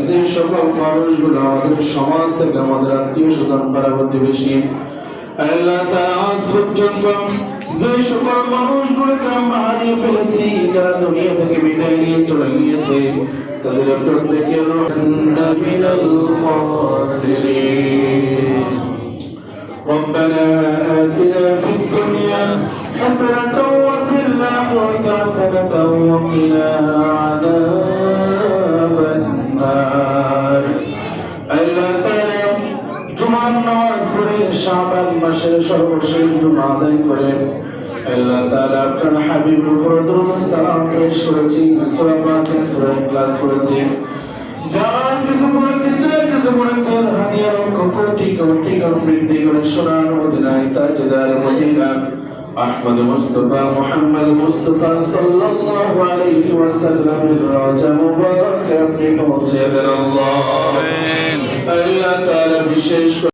যে সকল মানুষগুলো আমাদের সমাজ থেকে আমাদের আত্মীয় স্বজন পাড়া প্রতিবেশী আল্লাহ তাআলা আজ পর্যন্ত যে সকল মানুষগুলোকে আমরা হারিয়ে ফেলেছি, যারা দুনিয়া থেকে বিদায় নিয়ে চলে গিয়েছে, তাদের প্রত্যেকের মিনাল খাসিরিন। ربنا آتنا في الدنيا حسنة وفي الآخرة حسنة وقنا عذاب النار। আল্লাহ তাআলা জুমার নামাজ পড়ে শাবান মাসের সর্বশেষ জুমা আদায় করে আল্লাহ তাআলা আপনার হাবিবের উপর দরুদ ও সালাম পেশ করেছি, সূরা ফাতিহা, সূরা ইখলাস পড়েছি। যারা কিছু বলেছেন, কিছু বলেছেন, হাদিয়ার কোটি কোটি বৃদ্ধি করে সোনার মদিনায় তাজদার মদিনা আহমদ মুস্তাফা মুহাম্মদ মুস্তাফা সাল্লাল্লাহু আলাইহি ওয়াসাল্লামের রওজা মুবারকে আপনি পৌঁছে দেন। আল্লাহ আমিন। আল্লাহ তাআলা বিশেষ